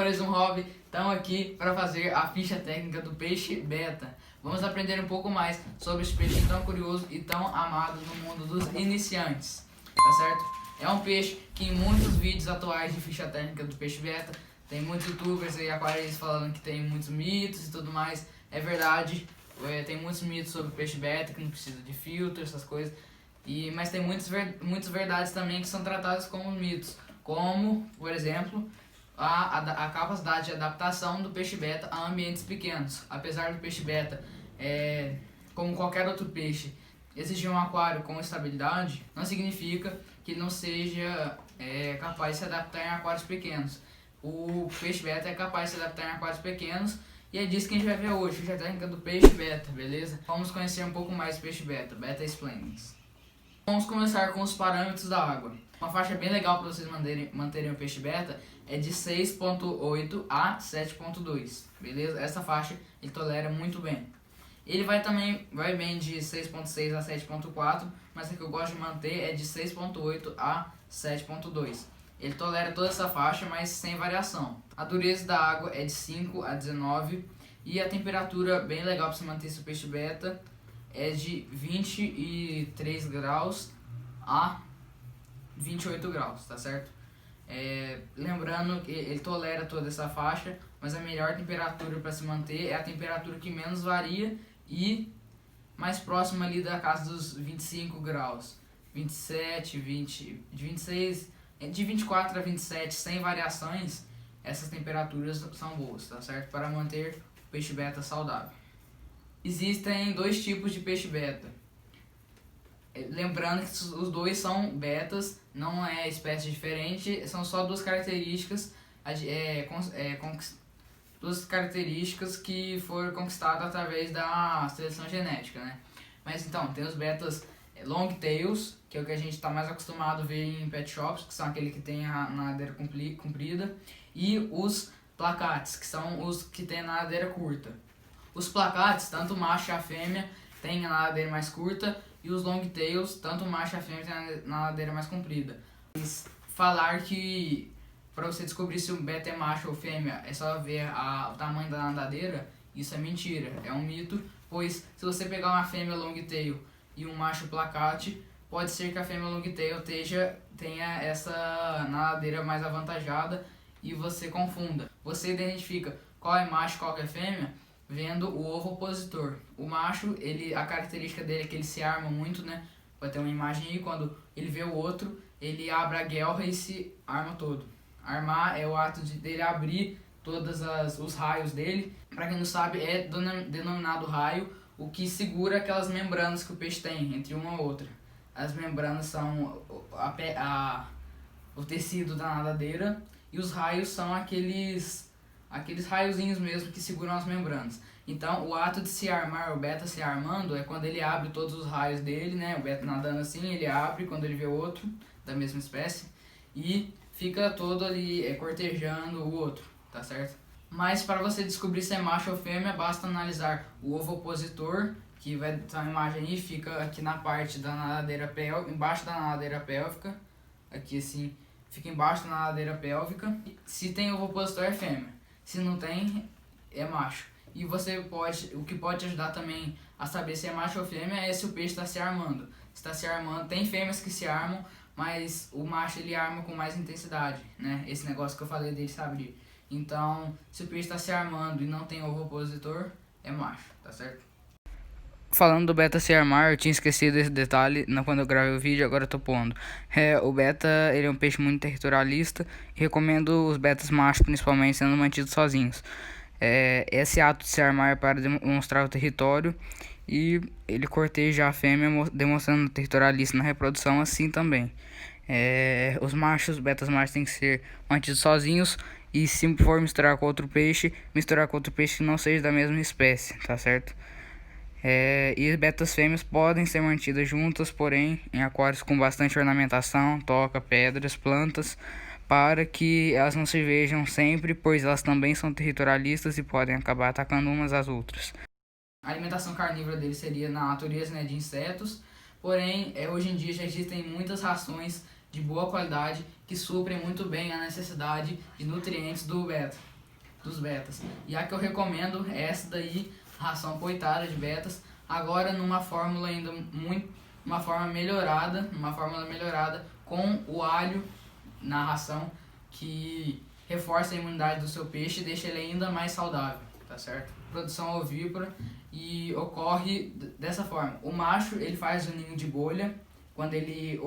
mais um hobby, estamos aqui para fazer a ficha técnica do peixe beta. Vamos aprender um pouco mais sobre esse peixe tão curioso e tão amado no mundo dos iniciantes, tá certo? É um peixe que em muitos vídeos atuais de ficha técnica do peixe beta, tem muitos youtubers e aquaristas falando que tem muitos mitos e tudo mais. É verdade, tem muitos mitos sobre o peixe beta, que não precisa de filtro, essas coisas. Mas tem muitas verdades também que são tratadas como mitos, como, por exemplo, a capacidade de adaptação do peixe beta a ambientes pequenos. Apesar do peixe beta, como qualquer outro peixe, exigir um aquário com estabilidade, não significa que ele não seja capaz de se adaptar em aquários pequenos. O peixe beta é capaz de se adaptar em aquários pequenos e é disso que a gente vai ver hoje, a técnica do peixe beta, beleza? Vamos conhecer um pouco mais do peixe beta, Beta Explains. Vamos começar com os parâmetros da água. Uma faixa bem legal para vocês manterem o peixe beta é de 6.8 a 7.2, beleza? Essa faixa ele tolera muito bem. Ele vai bem de 6.6 a 7.4, mas a que eu gosto de manter é de 6.8 a 7.2. Ele tolera toda essa faixa, mas sem variação. A dureza da água é de 5 a 19 e a temperatura bem legal para você manter esse peixe beta é de 23 graus a 28 graus, tá certo? Lembrando que ele tolera toda essa faixa, mas a melhor temperatura para se manter é a temperatura que menos varia e mais próxima ali da casa dos 25 graus, 27, 20, de 26, de 24 a 27 sem variações. Essas temperaturas são boas, tá certo? Para manter o peixe beta saudável. Existem dois tipos de peixe beta. Lembrando que os dois são betas, não é espécie diferente, são só duas características, duas características que foram conquistadas através da seleção genética, né? Mas então, tem os betas long tails, que é o que a gente está mais acostumado a ver em pet shops, que são aquele que tem a nadadeira comprida, e os placates, que são os que tem a nadadeira curta. Os placates, tanto o macho e a fêmea, tem a nadadeira mais curta, e os long tails, tanto o macho e a fêmea, tem a nadadeira mais comprida. Mas falar que para você descobrir se o beta é macho ou fêmea é só ver o tamanho da nadadeira, isso é mentira, é um mito, pois se você pegar uma fêmea long tail e um macho placate, pode ser que a fêmea long tail tenha essa nadadeira mais avantajada e você confunda. Você identifica qual é macho e qual é fêmea vendo o ovo opositor. O macho, a característica dele é que ele se arma muito, né? Vai ter uma imagem aí, quando ele vê o outro, ele abre a guelra e se arma todo. Armar é o ato dele abrir todos os raios dele. Para quem não sabe, é denominado raio o que segura aquelas membranas que o peixe tem entre uma e outra. As membranas são o tecido da nadadeira e os raios são aqueles raiozinhos mesmo que seguram as membranas. Então, o ato de se armar, o beta se armando, é quando ele abre todos os raios dele, né? O beta nadando assim, ele abre quando ele vê outro da mesma espécie e fica todo ali cortejando o outro, tá certo? Mas para você descobrir se é macho ou fêmea, basta analisar o ovo opositor, que vai estar uma imagem aí, fica aqui na parte da nadadeira pélvica, embaixo da nadadeira pélvica, aqui assim, fica embaixo da nadadeira pélvica. Se tem ovo opositor é fêmea, se não tem é macho. E o que pode ajudar também a saber se é macho ou fêmea é se o peixe está se armando. Está se armando, tem fêmeas que se armam, mas o macho ele arma com mais intensidade, né? Esse negócio que eu falei dele se abrir. Então, se o peixe está se armando e não tem ovo opositor, é macho, tá certo? Falando do beta se armar, eu tinha esquecido esse detalhe quando eu gravei o vídeo, agora eu tô pondo. O beta ele é um peixe muito territorialista e recomendo os betas machos principalmente sendo mantidos sozinhos. Esse ato de se armar é para demonstrar o território e ele corteja a fêmea, demonstrando territorialista na reprodução assim também. Os betas machos têm que ser mantidos sozinhos e se for misturar com outro peixe que não seja da mesma espécie, tá certo? E betas fêmeas podem ser mantidas juntas, porém em aquários com bastante ornamentação, toca, pedras, plantas, para que elas não se vejam sempre, pois elas também são territorialistas e podem acabar atacando umas às outras. A alimentação carnívora deles seria na natureza, né, de insetos, porém hoje em dia já existem muitas rações de boa qualidade que suprem muito bem a necessidade de nutrientes do beta. dos betas. E a que eu recomendo é essa daí, ração poitada de betas, agora numa fórmula ainda uma fórmula melhorada com o alho na ração, que reforça a imunidade do seu peixe e deixa ele ainda mais saudável, tá certo? Produção ovípara, e ocorre dessa forma: o macho ele faz o ninho de bolha quando ele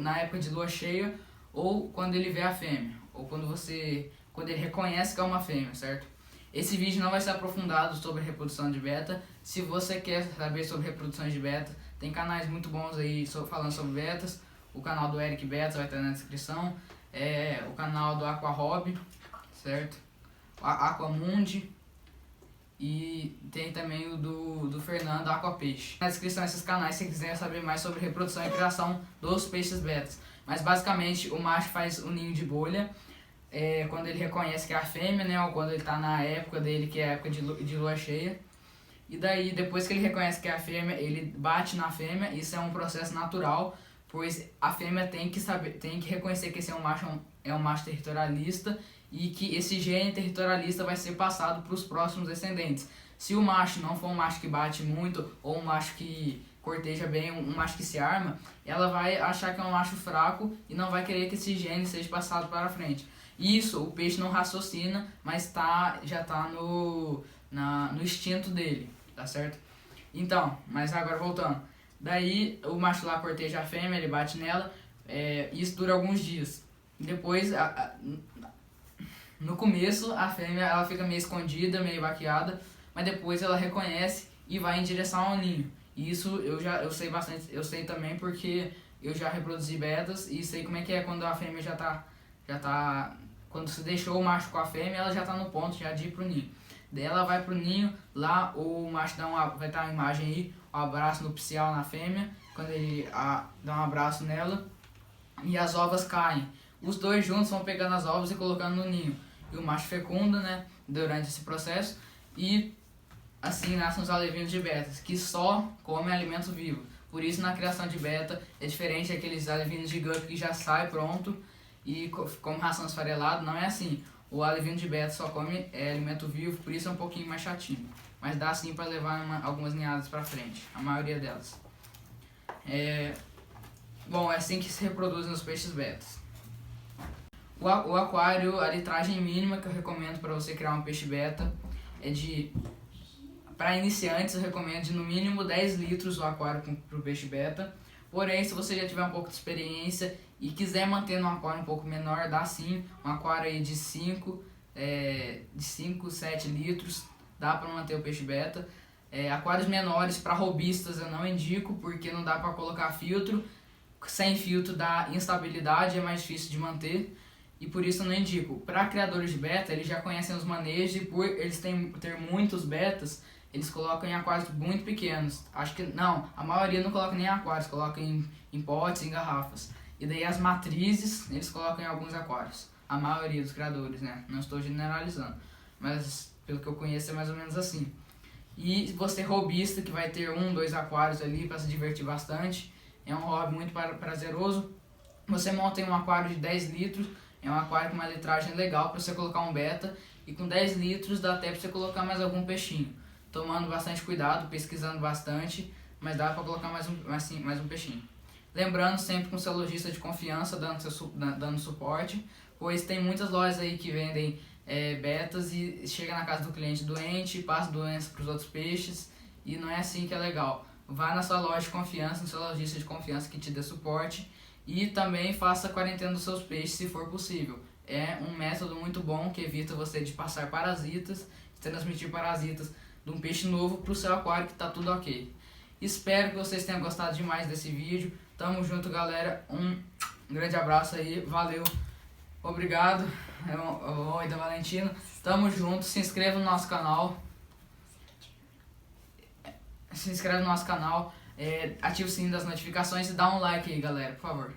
na época de lua cheia, ou quando ele vê a fêmea, ou quando ele reconhece que é uma fêmea, certo? Esse vídeo não vai ser aprofundado sobre reprodução de beta. Se você quer saber sobre reprodução de beta, tem canais muito bons aí falando sobre betas. O canal do Eric Betas vai estar na descrição. O canal do Aqua Hobby, certo? Aquamundi. E tem também o do Fernando Aqua Peixe. Na descrição esses canais se quiser saber mais sobre reprodução e criação dos peixes betas. Mas basicamente o macho faz o ninho de bolha quando ele reconhece que é a fêmea, né? Ou quando ele está na época dele, que é a época de lua cheia. E daí, depois que ele reconhece que é a fêmea, ele bate na fêmea. Isso é um processo natural, pois a fêmea tem que reconhecer que esse é um macho territorialista, e que esse gene territorialista vai ser passado para os próximos descendentes. Se o macho não for um macho que bate muito, ou um macho que corteja bem, um macho que se arma, ela vai achar que é um macho fraco e não vai querer que esse gene seja passado para frente. Isso o peixe não raciocina, mas já está no instinto dele, tá certo? Então, mas agora voltando. Daí o macho lá corteja a fêmea, ele bate nela, isso dura alguns dias. Depois, no começo, a fêmea ela fica meio escondida, meio baqueada, mas depois ela reconhece e vai em direção ao ninho. E isso eu sei bastante, eu sei também porque eu já reproduzi betas e sei como é que é quando a fêmea já tá quando se deixou o macho com a fêmea, ela já tá no ponto já de ir pro ninho. Daí ela vai pro ninho, lá o macho vai estar uma imagem aí, um abraço nupcial na fêmea, quando ele dá um abraço nela, e as ovas caem. Os dois juntos vão pegando as ovas e colocando no ninho. E o macho fecunda, né, durante esse processo, e assim nascem os alevinos de betas, que só comem alimento vivo. Por isso na criação de beta é diferente daqueles alevinos de guppy que já sai pronto e come ração esfarelada. Não é assim. O alevino de beta só come alimento vivo, por isso é um pouquinho mais chatinho. Mas dá sim para levar algumas ninhadas para frente, a maioria delas. Bom, é assim que se reproduzem os peixes betas. O aquário, a litragem mínima que eu recomendo para você criar um peixe beta para iniciantes eu recomendo de no mínimo 10 litros o aquário para o peixe beta. Porém, se você já tiver um pouco de experiência e quiser manter num aquário um pouco menor, dá sim. Um aquário aí de 5, 7 litros, dá para manter o peixe beta. Aquários menores para robistas eu não indico, porque não dá para colocar filtro. Sem filtro dá instabilidade, é mais difícil de manter. E por isso eu não indico. Para criadores de beta, eles já conhecem os manejos, e por eles ter muitos betas, eles colocam em aquários muito pequenos. Acho que não, a maioria não coloca nem em aquários, coloca em potes, em garrafas. E daí as matrizes, eles colocam em alguns aquários. A maioria dos criadores, né? Não estou generalizando, mas pelo que eu conheço é mais ou menos assim. E você robista, que vai ter 1, 2 aquários ali para se divertir bastante, é um hobby muito prazeroso. Você monta em um aquário de 10 litros, é um aquário com uma litragem legal para você colocar um beta, e com 10 litros dá até para você colocar mais algum peixinho. Tomando bastante cuidado, pesquisando bastante, mas dá para colocar mais um peixinho. Lembrando sempre com seu lojista de confiança dando suporte, pois tem muitas lojas aí que vendem betas e chega na casa do cliente doente, passa doença para os outros peixes, e não é assim que é legal. Vá na sua loja de confiança, no seu lojista de confiança que te dê suporte, e também faça a quarentena dos seus peixes se for possível. É um método muito bom que evita você de passar parasitas, de transmitir parasitas de um peixe novo para o seu aquário, que está tudo ok. Espero que vocês tenham gostado demais desse vídeo. Tamo junto, galera. Um grande abraço aí. Valeu. Obrigado. Oi, da Valentino. Tamo junto. Se inscreva no nosso canal. Ative o sininho das notificações e dá um like aí, galera, por favor.